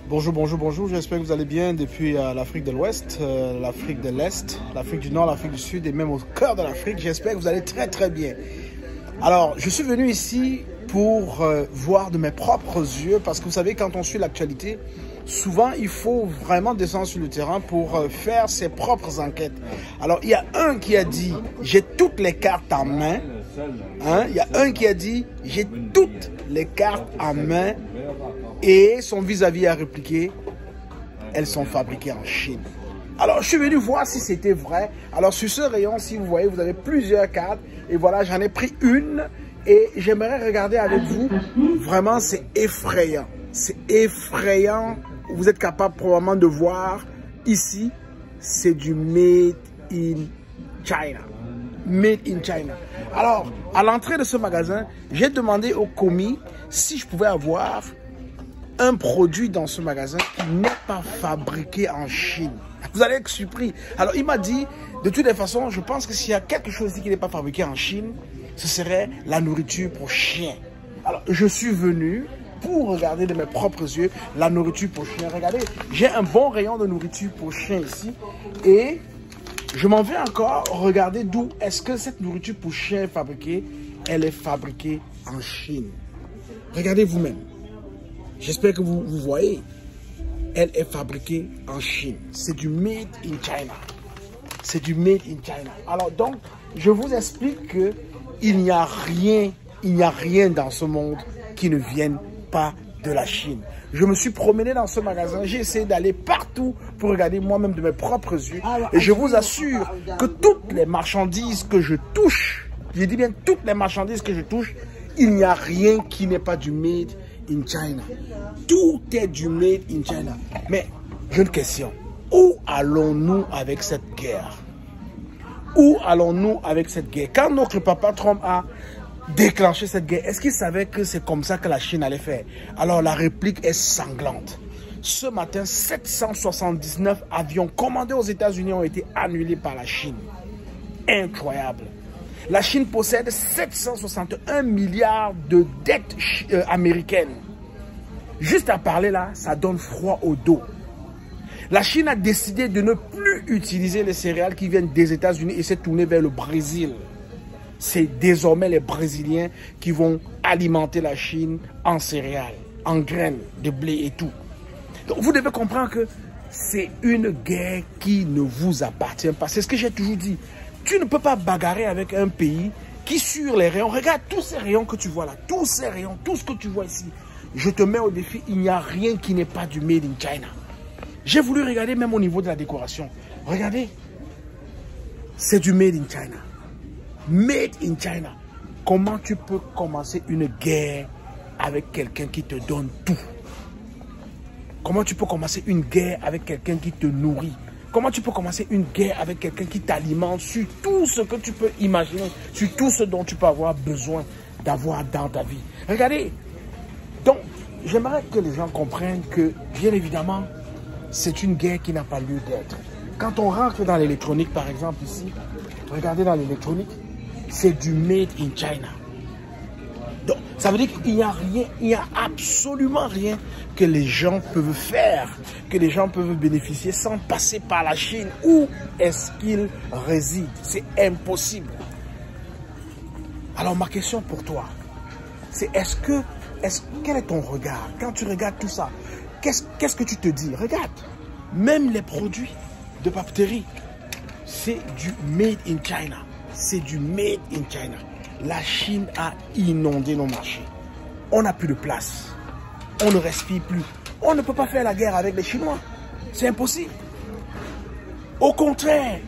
Bonjour, bonjour, bonjour. J'espère que vous allez bien depuis l'Afrique de l'Ouest, l'Afrique de l'Est, l'Afrique du Nord, l'Afrique du Sud et même au cœur de l'Afrique. J'espère que vous allez très très bien. Alors, je suis venu ici pour voir de mes propres yeux parce que vous savez, quand on suit l'actualité, souvent il faut vraiment descendre sur le terrain pour faire ses propres enquêtes. Alors, il y a un qui a dit « J'ai toutes les cartes en main ». Il y a un qui a dit « J'ai toutes les cartes en main ». Et son vis-à-vis a répliqué, elles sont fabriquées en Chine. Alors, je suis venu voir si c'était vrai. Alors, sur ce rayon, si vous voyez, vous avez plusieurs cartes. Et voilà, j'en ai pris une. Et j'aimerais regarder avec vous. Vraiment, c'est effrayant. C'est effrayant. Vous êtes capable probablement de voir ici, c'est du Made in China. Made in China. Alors, à l'entrée de ce magasin, j'ai demandé au commis si je pouvais avoir un produit dans ce magasin qui n'est pas fabriqué en Chine. Vous allez être surpris. Alors, il m'a dit, de toutes les façons, je pense que s'il y a quelque chose qui n'est pas fabriqué en Chine, ce serait la nourriture pour chiens. Alors, je suis venu pour regarder de mes propres yeux la nourriture pour chiens. Regardez, j'ai un bon rayon de nourriture pour chiens ici. Et je m'en vais encore regarder d'où est-ce que cette nourriture pour chiens est fabriquée. Elle est fabriquée en Chine. Regardez vous-même. J'espère que vous voyez, elle est fabriquée en Chine. C'est du Made in China. C'est du Made in China. Alors donc, je vous explique que il n'y a rien dans ce monde qui ne vienne pas de la Chine. Je me suis promené dans ce magasin, j'ai essayé d'aller partout pour regarder moi-même de mes propres yeux. Et je vous assure que toutes les marchandises que je touche, je dis bien toutes les marchandises que je touche, il n'y a rien qui n'est pas du Made in China. Tout est du Made in China. Mais j'ai une question. Où allons-nous avec cette guerre? Où allons-nous avec cette guerre? Quand notre papa Trump a déclenché cette guerre, est-ce qu'il savait que c'est comme ça que la Chine allait faire? Alors la réplique est sanglante. Ce matin, 779 avions commandés aux États-Unis ont été annulés par la Chine. Incroyable. La Chine possède 761 milliards de dettes américaines. Juste à parler là, ça donne froid au dos. La Chine a décidé de ne plus utiliser les céréales qui viennent des États-Unis et s'est tournée vers le Brésil. C'est désormais les Brésiliens qui vont alimenter la Chine en céréales, en graines de blé et tout. Donc vous devez comprendre que c'est une guerre qui ne vous appartient pas. C'est ce que j'ai toujours dit. Tu ne peux pas bagarrer avec un pays qui sur les rayons, regarde tous ces rayons que tu vois là, tous ces rayons, tout ce que tu vois ici. Je te mets au défi, il n'y a rien qui n'est pas du Made in China. J'ai voulu regarder même au niveau de la décoration. Regardez, c'est du Made in China. Made in China. Comment tu peux commencer une guerre avec quelqu'un qui te donne tout? Comment tu peux commencer une guerre avec quelqu'un qui te nourrit? Comment tu peux commencer une guerre avec quelqu'un qui t'alimente sur tout ce que tu peux imaginer, sur tout ce dont tu peux avoir besoin d'avoir dans ta vie? Regardez, donc j'aimerais que les gens comprennent que, bien évidemment, c'est une guerre qui n'a pas lieu d'être. Quand on rentre dans l'électronique, par exemple ici, regardez dans l'électronique, c'est du Made in China. Donc, ça veut dire qu'il n'y a rien, il n'y a absolument rien que les gens peuvent faire, que les gens peuvent bénéficier sans passer par la Chine. Où est-ce qu'ils résident? C'est impossible. Alors, ma question pour toi, c'est quel est ton regard? Quand tu regardes tout ça, qu'est-ce que tu te dis? Regarde, même les produits de papeterie, c'est du Made in China. C'est du Made in China. La Chine a inondé nos marchés. On n'a plus de place. On ne respire plus. On ne peut pas faire la guerre avec les Chinois. C'est impossible. Au contraire,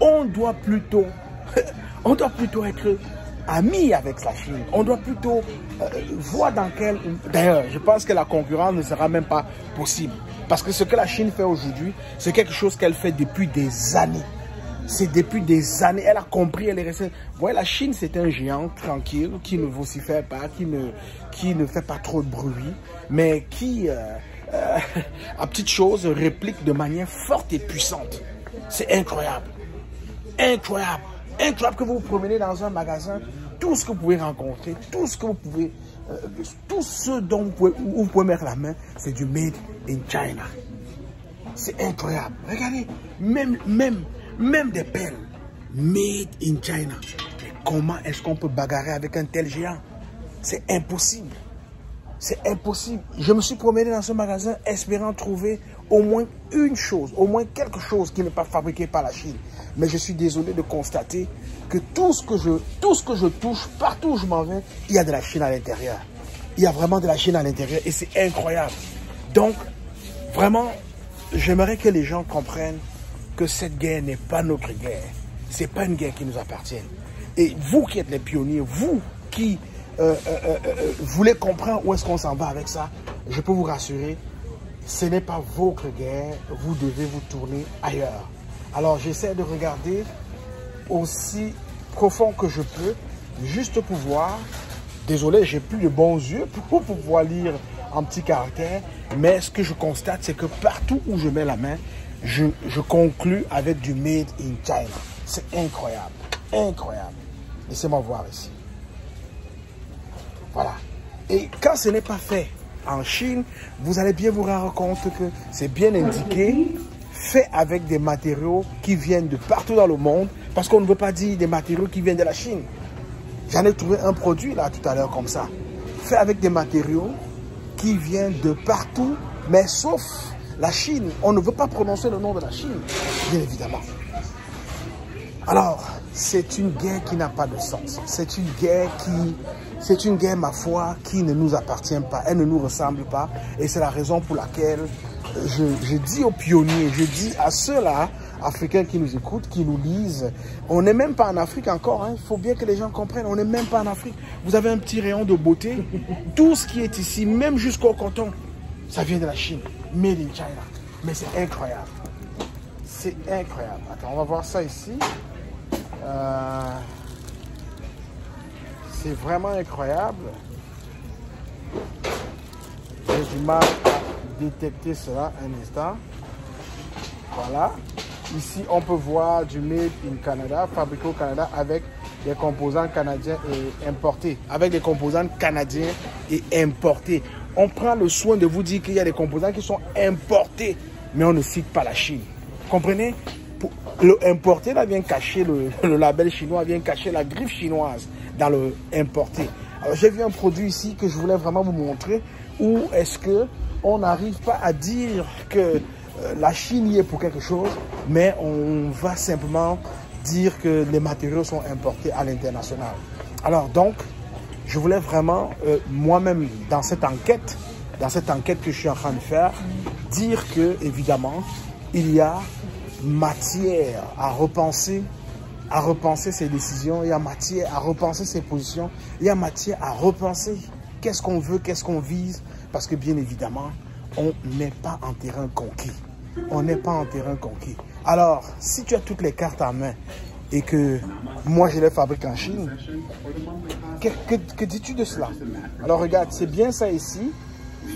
on doit plutôt être amis avec la Chine. On doit plutôt voir dans quel... D'ailleurs, je pense que la concurrence ne sera même pas possible. Parce que ce que la Chine fait aujourd'hui, c'est quelque chose qu'elle fait depuis des années. C'est depuis des années, elle a compris, elle est restée... Vous voyez, la Chine, c'est un géant tranquille, qui ne vocifère pas, qui ne fait pas trop de bruit, mais qui, à petites choses, réplique de manière forte et puissante. C'est incroyable. Incroyable. Incroyable que vous vous promenez dans un magasin, tout ce que vous pouvez rencontrer, tout ce que vous pouvez tout ce dont vous pouvez mettre la main, c'est du made in China. C'est incroyable. Regardez, même des perles, made in China. Mais comment est-ce qu'on peut bagarrer avec un tel géant? C'est impossible. C'est impossible. Je me suis promené dans ce magasin espérant trouver au moins une chose, au moins quelque chose qui n'est pas fabriqué par la Chine. Mais je suis désolé de constater que tout ce que je touche, partout où je m'en vais, il y a de la Chine à l'intérieur. Il y a vraiment de la Chine à l'intérieur et c'est incroyable. Donc, vraiment, j'aimerais que les gens comprennent que cette guerre n'est pas notre guerre. Ce n'est pas une guerre qui nous appartient. Et vous qui êtes les pionniers, vous qui voulez comprendre où est-ce qu'on s'en va avec ça, je peux vous rassurer, ce n'est pas votre guerre, vous devez vous tourner ailleurs. Alors j'essaie de regarder aussi profond que je peux, juste pour voir. Désolé, j'ai plus de bons yeux pour pouvoir lire en petits caractères, mais ce que je constate, c'est que partout où je mets la main, je conclus avec du made in China. C'est incroyable, incroyable. Laissez-moi voir ici. Voilà. Et quand ce n'est pas fait en Chine, vous allez bien vous rendre compte que c'est bien indiqué, fait avec des matériaux qui viennent de partout dans le monde, parce qu'on ne veut pas dire des matériaux qui viennent de la Chine. J'en ai trouvé un produit là tout à l'heure comme ça, fait avec des matériaux qui viennent de partout, mais sauf la Chine. On ne veut pas prononcer le nom de la Chine, bien évidemment. Alors, c'est une guerre qui n'a pas de sens. C'est une guerre, ma foi, qui ne nous appartient pas. Elle ne nous ressemble pas. Et c'est la raison pour laquelle je dis aux pionniers, je dis à ceux-là, Africains qui nous écoutent, qui nous lisent, on n'est même pas en Afrique encore. Il faut bien que les gens comprennent, on n'est même pas en Afrique. Vous avez un petit rayon de beauté. Tout ce qui est ici, même jusqu'au coton, ça vient de la Chine. Made in China. Mais c'est incroyable. C'est incroyable. Attends, on va voir ça ici. C'est vraiment incroyable. J'ai du mal à détecter cela un instant. Voilà. Ici, on peut voir du Made in Canada, fabriqué au Canada avec des composants canadiens et importés. Avec des composants canadiens et importés. On prend le soin de vous dire qu'il y a des composants qui sont importés, mais on ne cite pas la Chine. Comprenez? Le importé là vient cacher le label chinois, vient cacher la griffe chinoise dans le importé. Alors j'ai vu un produit ici que je voulais vraiment vous montrer où est-ce que on n'arrive pas à dire que la Chine y est pour quelque chose, mais on va simplement dire que les matériaux sont importés à l'international. Alors donc, je voulais vraiment moi-même dans cette enquête que je suis en train de faire, dire que évidemment il y a matière à repenser ses décisions, il y a matière à repenser ses positions, il y a matière à repenser qu'est-ce qu'on veut, qu'est-ce qu'on vise, parce que bien évidemment, on n'est pas en terrain conquis. On n'est pas en terrain conquis. Alors, si tu as toutes les cartes en main et que moi je les fabrique en Chine, que dis-tu de cela? Alors regarde, c'est bien ça ici.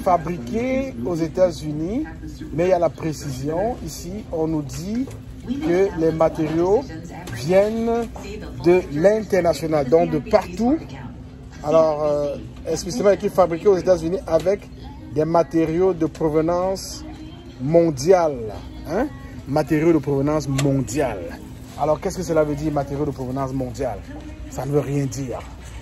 Fabriqué aux États-Unis, mais il y a la précision. Ici, on nous dit que les matériaux viennent de l'international, donc de partout. Alors, spécialement écrit fabriqué aux États-Unis avec des matériaux de provenance mondiale. Hein? Matériaux de provenance mondiale. Alors, qu'est-ce que cela veut dire, matériaux de provenance mondiale? Ça ne veut rien dire.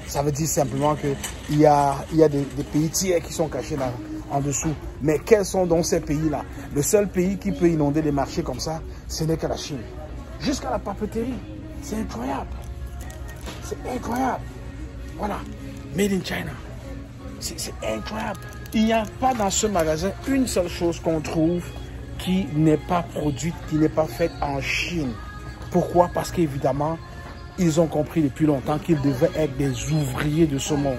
Ça veut dire simplement qu'il y a des pays tiers qui sont cachés là, en dessous. Mais quels sont donc ces pays-là? Le seul pays qui peut inonder les marchés comme ça, ce n'est que la Chine. Jusqu'à la papeterie. C'est incroyable. C'est incroyable. Voilà. Made in China. C'est incroyable. Il n'y a pas dans ce magasin une seule chose qu'on trouve qui n'est pas produite, qui n'est pas faite en Chine. Pourquoi? Parce qu'évidemment, ils ont compris depuis longtemps qu'ils devaient être des ouvriers de ce monde.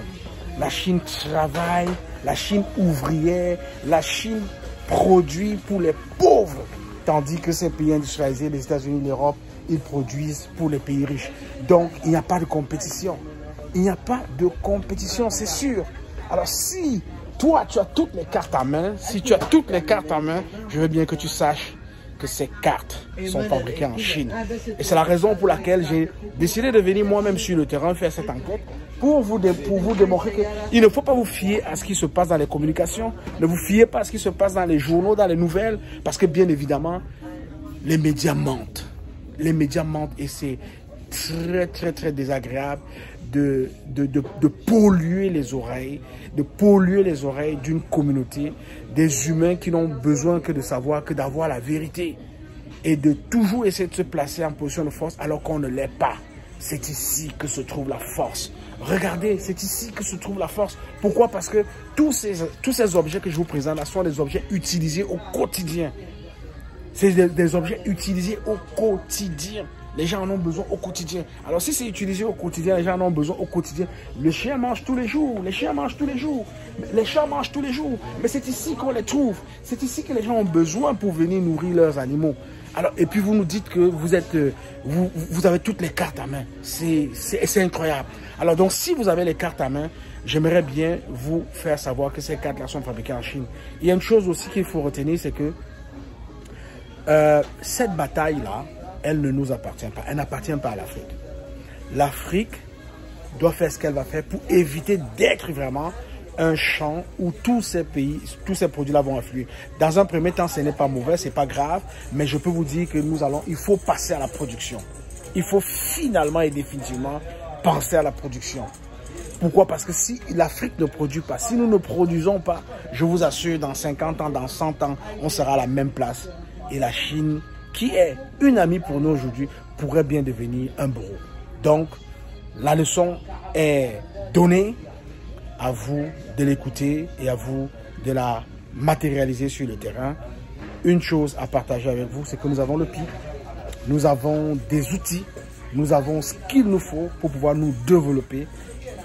La Chine travaille, la Chine ouvrière, la Chine produit pour les pauvres. Tandis que ces pays industrialisés, les États-Unis, l'Europe, ils produisent pour les pays riches. Donc, il n'y a pas de compétition. Il n'y a pas de compétition, c'est sûr. Alors, si toi, tu as toutes les cartes en main, je veux bien que tu saches que ces cartes sont fabriquées en Chine. Et c'est la raison pour laquelle j'ai décidé de venir moi-même sur le terrain faire cette enquête pour vous démontrer qu'il ne faut pas vous fier à ce qui se passe dans les communications. Ne vous fiez pas à ce qui se passe dans les journaux, dans les nouvelles, parce que bien évidemment, les médias mentent. Les médias mentent et c'est très désagréable de polluer les oreilles, d'une communauté, des humains qui n'ont besoin que de savoir, que d'avoir la vérité et de toujours essayer de se placer en position de force alors qu'on ne l'est pas. C'est ici que se trouve la force. Regardez, c'est ici que se trouve la force. Pourquoi? Parce que tous ces objets que je vous présente là sont des objets utilisés au quotidien. C'est des objets utilisés au quotidien. Les gens en ont besoin au quotidien. Alors si c'est utilisé au quotidien, les gens en ont besoin au quotidien. Le chien mange tous les jours, les chiens mangent tous les jours, les chats mangent tous les jours. Mais c'est ici qu'on les trouve. C'est ici que les gens ont besoin pour venir nourrir leurs animaux. Alors, et puis vous nous dites que vous avez toutes les cartes à main. C'est incroyable. Alors donc si vous avez les cartes à main, j'aimerais bien vous faire savoir que ces cartes-là sont fabriquées en Chine. Il y a une chose aussi qu'il faut retenir, c'est que cette bataille-là, elle ne nous appartient pas. Elle n'appartient pas à l'Afrique. L'Afrique doit faire ce qu'elle va faire pour éviter d'être vraiment un champ où tous ces pays, tous ces produits-là vont affluer. Dans un premier temps, ce n'est pas mauvais, ce n'est pas grave, mais je peux vous dire que il faut passer à la production. Il faut finalement et définitivement penser à la production. Pourquoi? Parce que si l'Afrique ne produit pas, si nous ne produisons pas, je vous assure, dans 50 ans, dans 100 ans, on sera à la même place. Et la Chine, qui est une amie pour nous aujourd'hui, pourrait bien devenir un bourreau. Donc, la leçon est donnée, à vous de l'écouter et à vous de la matérialiser sur le terrain. Une chose à partager avec vous, c'est que nous avons le PI, nous avons des outils, nous avons ce qu'il nous faut pour pouvoir nous développer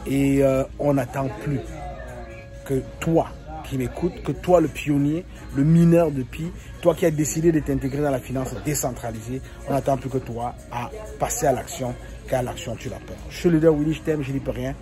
et on n'attend plus que toi qui m'écoutes, que toi le pionnier, le mineur de PI, toi qui as décidé de t'intégrer dans la finance décentralisée, on n'attend plus que toi à passer à l'action, car l'action tu la peur. Je suis le leader Willy, je t'aime, je n'y peux rien.